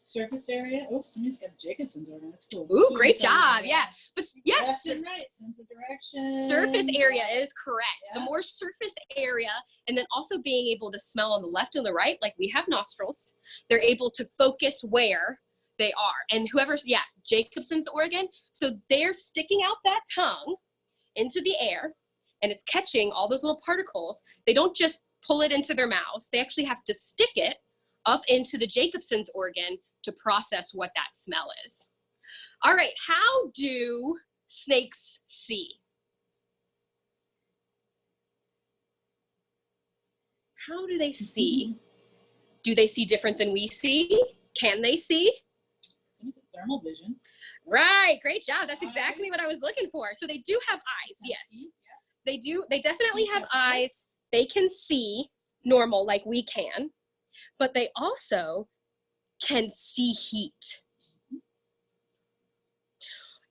Surface area. Oh, somebody's got Jacobson's organ. That's cool. Ooh, great job. Yeah. But yes, Left and right, sense of direction. surface area is correct. Yeah. The more surface area, and then also being able to smell on the left and the right, like we have nostrils, they're able to focus where they are. And whoever's, yeah, Jacobson's organ, so they're sticking out that tongue into the air, and it's catching all those little particles. They don't just pull it into their mouths. They actually have to stick it up into the Jacobson's organ to process what that smell is. All right, how do snakes see? How do they see? Do they see different than we see? Can they see? Somebody's a thermal vision. Right, great job. That's exactly what I was looking for. So they do have eyes, yes. They do, they definitely have eyes. They can see normal like we can, but they also can see heat.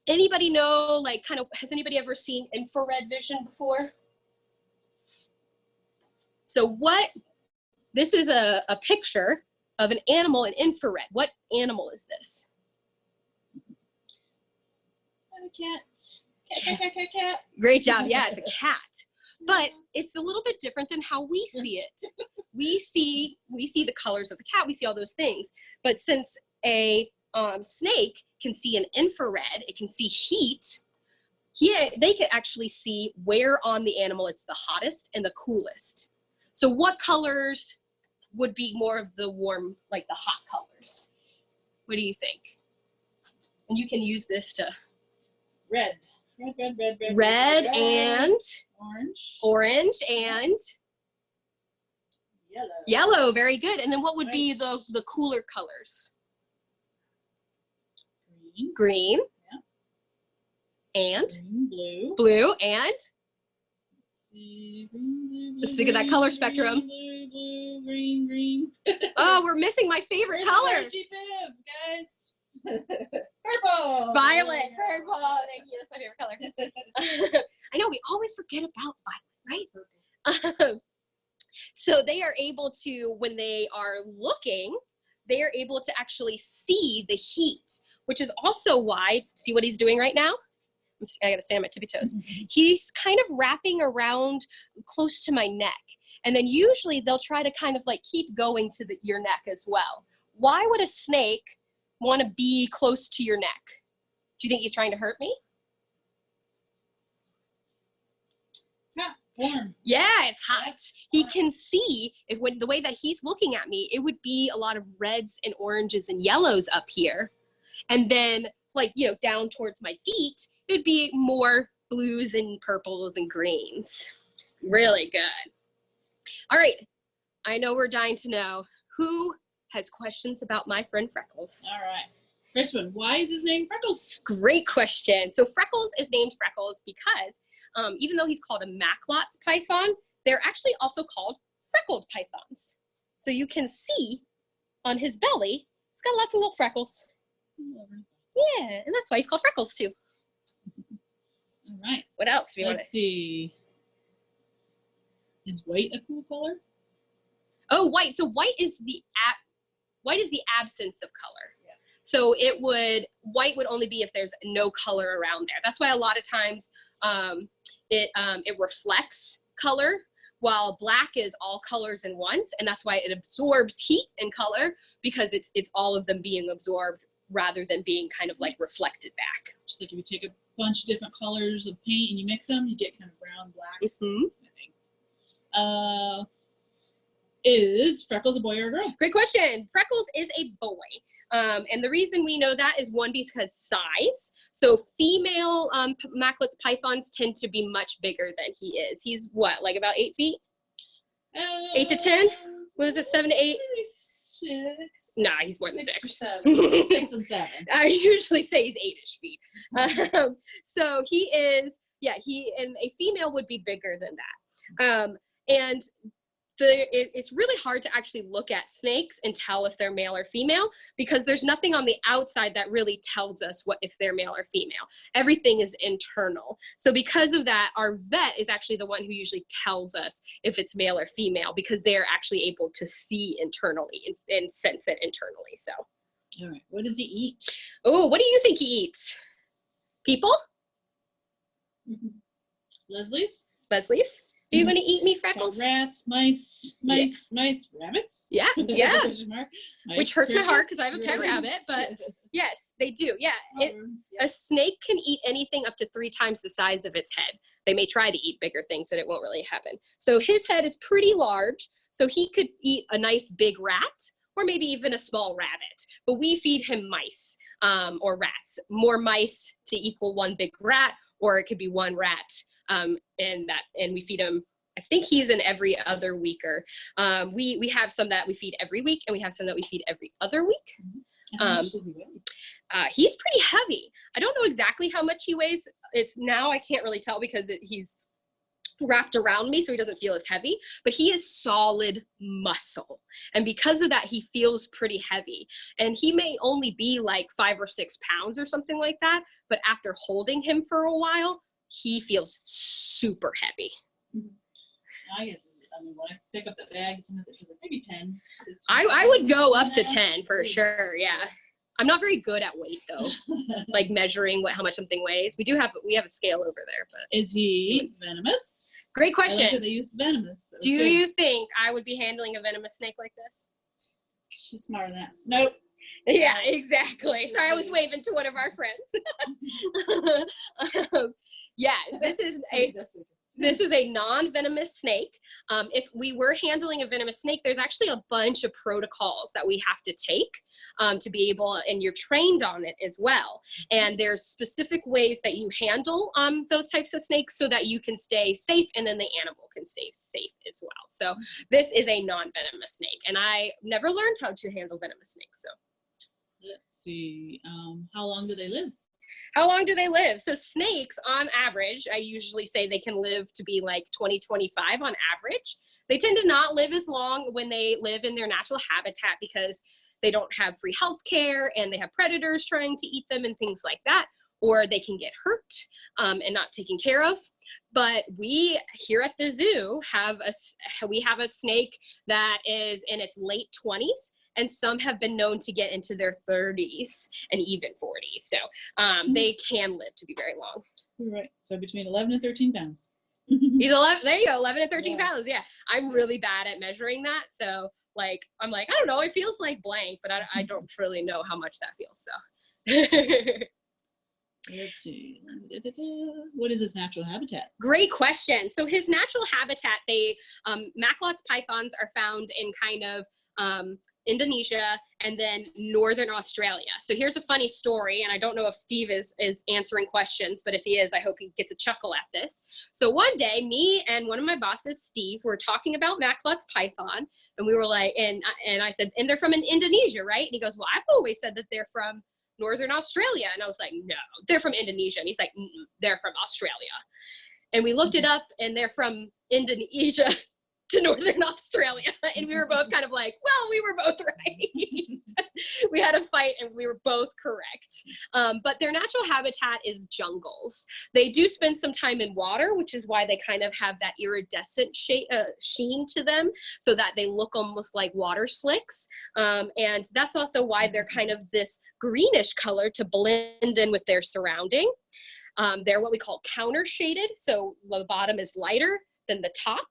Anybody know, like, kind of, has anybody ever seen infrared vision before? So what, this is a picture of an animal in infrared. What animal is this? Cat. Great job. Yeah, it's a cat. But it's a little bit different than how we see it. We see the colors of the cat. We see all those things. But since a snake can see an infrared, it can see heat. Yeah, they can actually see where on the animal it's the hottest and the coolest. So what colors would be more of the warm, like the hot colors? What do you think? And you can use this to Red and orange and yellow. Very good. And then what would be the cooler colors? Green. Yeah. And blue and let's think of that color spectrum. Blue, green. Oh, we're missing my favorite color. Guys. Purple. Violet. Purple. Thank you. That's my favorite color. I know we always forget about violet, right? So they are able to, when they are looking, they are able to actually see the heat, which is also why, see what he's doing right now? I gotta stand on my tippy toes. He's kind of wrapping around close to my neck. And then usually they'll try to kind of like keep going to your neck as well. Why would a snake want to be close to your neck? Do you think he's trying to hurt me? Warm. Yeah, it's hot. He can see, if when the way that he's looking at me, it would be a lot of reds and oranges and yellows up here. And then, like, you know, down towards my feet, it would be more blues and purples and greens. Really good. All right, I know we're dying to know who has questions about my friend Freckles. All right. First one, why is his name Freckles? Great question. So Freckles is named Freckles because even though he's called a Macklot's python, they're actually also called freckled pythons. So you can see on his belly, it's got lots of little freckles. Yeah, and that's why he's called Freckles too. All right. What else do you want Let's see. Is white a cool color? Oh, white. So white is the absence of color. Yeah. So white would only be if there's no color around there. That's why a lot of times it reflects color, while black is all colors in once, and that's why it absorbs heat and color, because it's all of them being absorbed rather than being kind of like reflected back. Just like if you take a bunch of different colors of paint and you mix them, you get kind of brown, black. Is Freckles a boy or a girl? Great question. Freckles is a boy. And the reason we know that is one, because size. So female Macklot's pythons tend to be much bigger than he is. He's what, like about 8 feet? 8 to 10? What is it, 7 to 8? 6. Nah, he's more than 6. 6 or 7. 6 and 7. I usually say he's 8-ish feet. So he is, yeah, and a female would be bigger than that. And it's really hard to actually look at snakes and tell if they're male or female, because there's nothing on the outside that really tells us if they're male or female. Everything is internal. So because of that, our vet is actually the one who usually tells us if it's male or female, because they're actually able to see internally and sense it internally. So All right. What does he eat? Oh, what do you think he eats? People? Leslie's? Leslie's? Are you going to eat me, Freckles? Rats, mice, rabbits? Yeah, yeah. Question mark. Mice, Which hurts my heart because I have a crickets, pet rabbit, but yes, they do. Yeah. A snake can eat anything up to 3 times the size of its head. They may try to eat bigger things, but it won't really happen. So his head is pretty large, so he could eat a nice big rat or maybe even a small rabbit. But we feed him mice or rats. More mice to equal 1 big rat, or it could be 1 rat. And we feed him. I think he's an every other weeker. We have some that we feed every week, and we have some that we feed every other week. How much does he weigh? He's pretty heavy. I don't know exactly how much he weighs. It's now I can't really tell because he's wrapped around me, so he doesn't feel as heavy. But he is solid muscle, and because of that, he feels pretty heavy. And he may only be like 5 or 6 pounds or something like that. But after holding him for a while, he feels super heavy. I guess, I mean, when I pick up the bags, maybe 10. I would go up to 10 for sure, yeah. I'm not very good at weight though, like measuring how much something weighs. We have a scale over there, but. Is he venomous? Great question. I like that they use venomous. Do you think I would be handling a venomous snake like this? She's smarter than that. Nope. Yeah, exactly. Sorry, I was waving to one of our friends. Yeah, this is a non-venomous snake. If we were handling a venomous snake, there's actually a bunch of protocols that we have to take to be able, and you're trained on it as well. And there's specific ways that you handle those types of snakes so that you can stay safe and then the animal can stay safe as well. So this is a non-venomous snake, and I never learned how to handle venomous snakes. So let's see, how long do they live? How long do they live? So snakes, on average, I usually say they can live to be like 20, 25 on average. They tend to not live as long when they live in their natural habitat because they don't have free health care and they have predators trying to eat them and things like that, or they can get hurt and not taken care of. But we here at the zoo have a snake that is in its late 20s. And some have been known to get into their 30s and even 40s. So they can live to be very long. Right. So between 11 and 13 pounds. He's 11. There you go. 11 and 13 pounds. Yeah. I'm really bad at measuring that. So I'm like, I don't know. It feels like blank, but I don't really know how much that feels. So. Let's see. What is his natural habitat? Great question. So his natural habitat, Macklot's pythons are found in kind of Indonesia and then northern Australia. So here's a funny story, and I don't know if Steve is answering questions, but if he is, I hope he gets a chuckle at this. So one day, me and one of my bosses, Steve, were talking about Macklot's python, and we were like, and I said, and they're from Indonesia, right? And he goes, well, I've always said that they're from northern Australia. And I was like, no, they're from Indonesia. And he's like, they're from Australia. And we looked it up, and they're from Indonesia to northern Australia, and we were both kind of like, well, we were both right. We had a fight and we were both correct. But their natural habitat is jungles. They do spend some time in water, which is why they kind of have that iridescent sheen to them, so that they look almost like water slicks. And that's also why they're kind of this greenish color to blend in with their surrounding. They're what we call counter shaded, so the bottom is lighter than the top,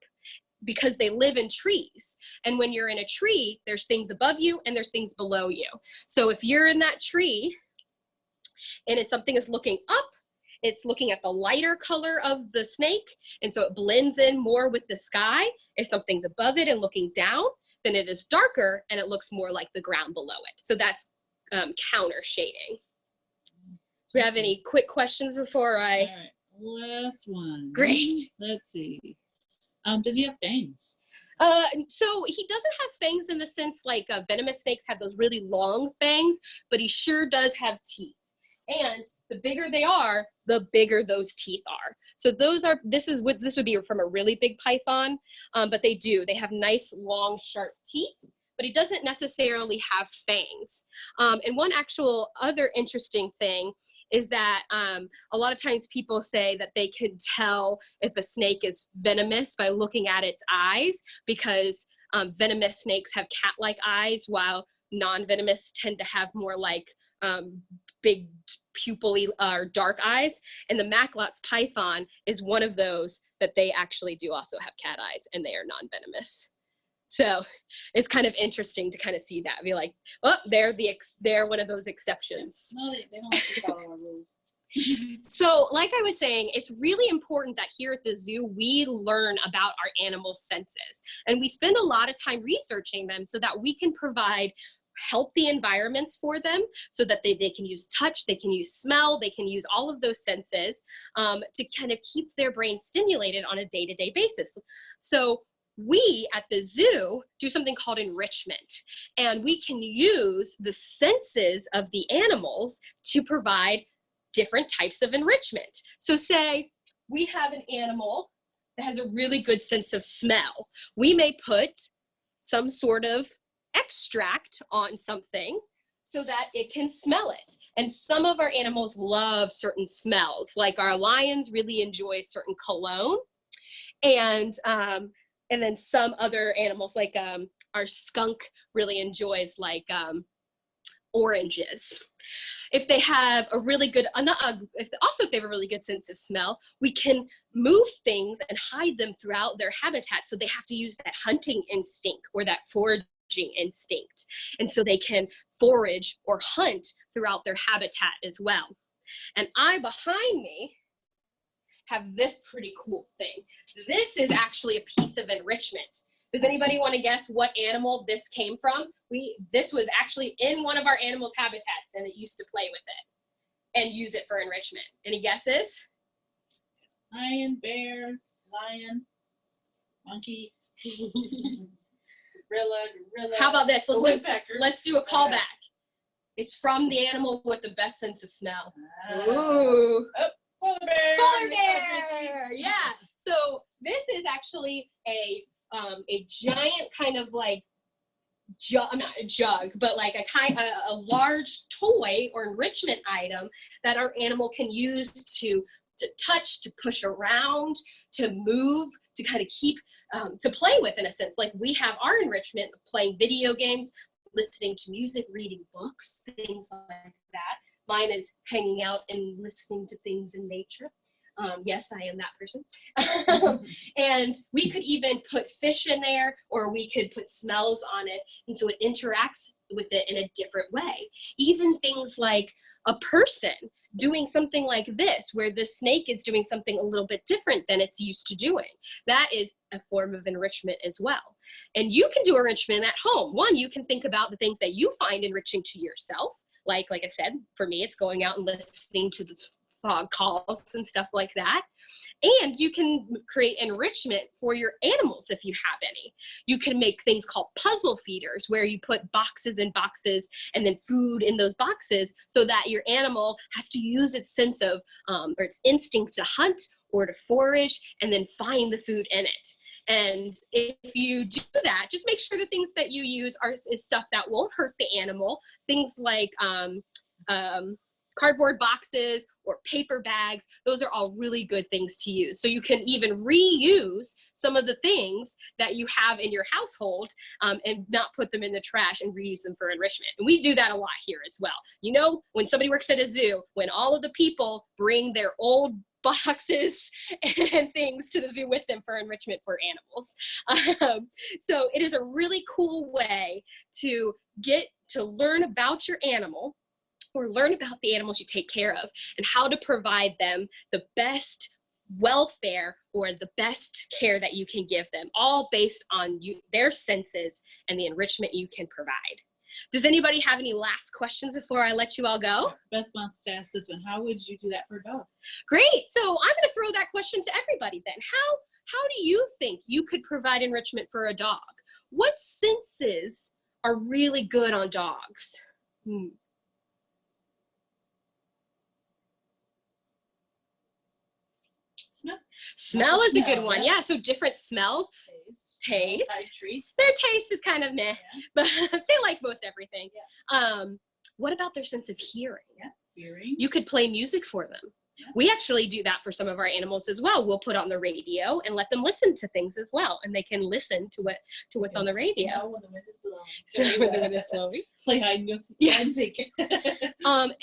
because they live in trees. And when you're in a tree, there's things above you and there's things below you. So if you're in that tree and something is looking up, it's looking at the lighter color of the snake, and so it blends in more with the sky. If something's above it and looking down, then it is darker and it looks more like the ground below it. So that's counter shading. Do we have any quick questions before I? All right, last one. Great. Let's see. Does he have fangs? So he doesn't have fangs in the sense like venomous snakes have those really long fangs, but he sure does have teeth. And the bigger they are, the bigger those teeth are. So this would be from a really big python, but they have nice long sharp teeth, but he doesn't necessarily have fangs. And one actual other interesting thing is that a lot of times people say that they can tell if a snake is venomous by looking at its eyes, because venomous snakes have cat-like eyes while non-venomous tend to have more like big pupil or dark eyes. And the Macklot's python is one of those that they actually do also have cat eyes, and they are non-venomous. So it's kind of interesting to kind of see that, be like, oh, they're one of those exceptions. No, they don't have to follow our rules. So like I was saying, it's really important that here at the zoo, we learn about our animal senses, and we spend a lot of time researching them so that we can provide healthy environments for them, so that they can use touch, they can use smell, they can use all of those senses to kind of keep their brain stimulated on a day-to-day basis. So we at the zoo do something called enrichment, and we can use the senses of the animals to provide different types of enrichment. So say we have an animal that has a really good sense of smell. We may put some sort of extract on something so that it can smell it. And some of our animals love certain smells, like our lions really enjoy certain cologne, and then some other animals, like our skunk really enjoys like oranges. If they have a really good, if they have a really good sense of smell, we can move things and hide them throughout their habitat, so they have to use that hunting instinct or that foraging instinct, and so they can forage or hunt throughout their habitat as well. And behind me have this pretty cool thing. This is actually a piece of enrichment. Does anybody want to guess what animal this came from? This was actually in one of our animals' habitats, and it used to play with it and use it for enrichment. Any guesses? Lion, bear, lion, monkey, gorilla. How about this? Let's do a callback. Yeah. It's from the animal with the best sense of smell. Ooh. Oh, polar bear. Polar bear. Yeah. So this is actually a giant kind of like jug, not a jug, but like a large toy or enrichment item that our animal can use to touch, to push around, to move, to kind of keep, to play with, in a sense. Like we have our enrichment, playing video games, listening to music, reading books, things like that. Mine is hanging out and listening to things in nature. Yes, I am that person. And we could even put fish in there, or we could put smells on it, and so it interacts with it in a different way. Even things like a person doing something like this, where the snake is doing something a little bit different than it's used to doing. That is a form of enrichment as well. And you can do enrichment at home. One, you can think about the things that you find enriching to yourself. Like I said, for me, it's going out and listening to the fog calls and stuff like that. And you can create enrichment for your animals if you have any. You can make things called puzzle feeders, where you put boxes and boxes and then food in those boxes, so that your animal has to use its sense of, or its instinct to hunt or to forage and then find the food in it. And if you do that, just make sure the things that you use is stuff that won't hurt the animal. Things like cardboard boxes or paper bags. Those are all really good things to use. So you can even reuse some of the things that you have in your household and not put them in the trash, and reuse them for enrichment. And we do that a lot here as well. You know, when somebody works at a zoo, when all of the people bring their old boxes and things to the zoo with them for enrichment for animals. So it is a really cool way to get to learn about your animal, or learn about the animals you take care of, and how to provide them the best welfare or the best care that you can give them, all based on their senses and the enrichment you can provide. Does anybody have any last questions before I let you all go? Beth wants to ask this one. How would you do that for a dog? Great. So I'm going to throw that question to everybody then. How do you think you could provide enrichment for a dog? What senses are really good on dogs? Smell is a good one. Yeah, so different smells. Taste. Treats. Their taste is kind of meh, but they like most everything. Yeah. What about their sense of hearing? Yeah, hearing. You could play music for them. We actually do that for some of our animals as well. We'll put on the radio and let them listen to things as well, and they can listen to what's on the radio. Smell when the wind is blowing. So when the wind is blowing. Play hide and go seek. Yeah. Hide and seek.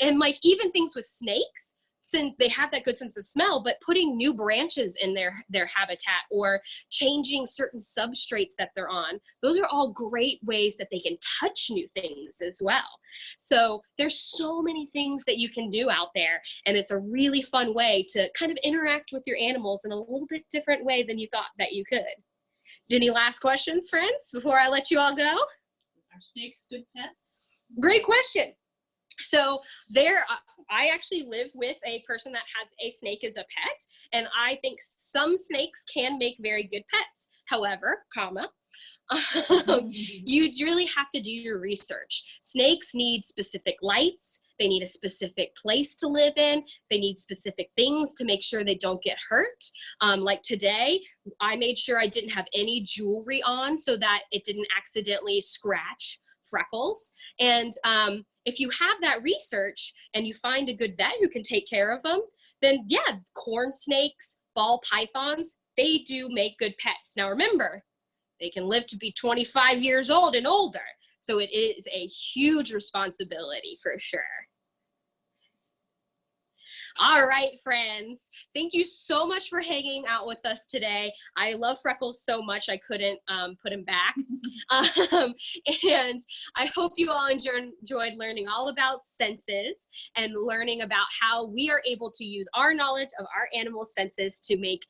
And like even things with snakes, since they have that good sense of smell, but putting new branches in their habitat or changing certain substrates that they're on, those are all great ways that they can touch new things as well. So there's so many things that you can do out there, and it's a really fun way to kind of interact with your animals in a little bit different way than you thought that you could. Any last questions, friends, before I let you all go? Are snakes good pets? Great question. So I actually live with a person that has a snake as a pet, and I think some snakes can make very good pets. However, you really have to do your research. Snakes need specific lights. They need a specific place to live in. They need specific things to make sure they don't get hurt. Like today, I made sure I didn't have any jewelry on so that it didn't accidentally scratch Freckles. And if you have that research and you find a good vet who can take care of them, then yeah, corn snakes, ball pythons, they do make good pets. Now remember, they can live to be 25 years old and older. So it is a huge responsibility for sure. All right, friends. Thank you so much for hanging out with us today. I love Freckles so much I couldn't put him back. And I hope you all enjoyed learning all about senses and learning about how we are able to use our knowledge of our animal senses to make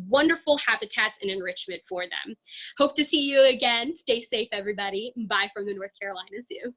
wonderful habitats and enrichment for them. Hope to see you again. Stay safe, everybody. Bye from the North Carolina Zoo.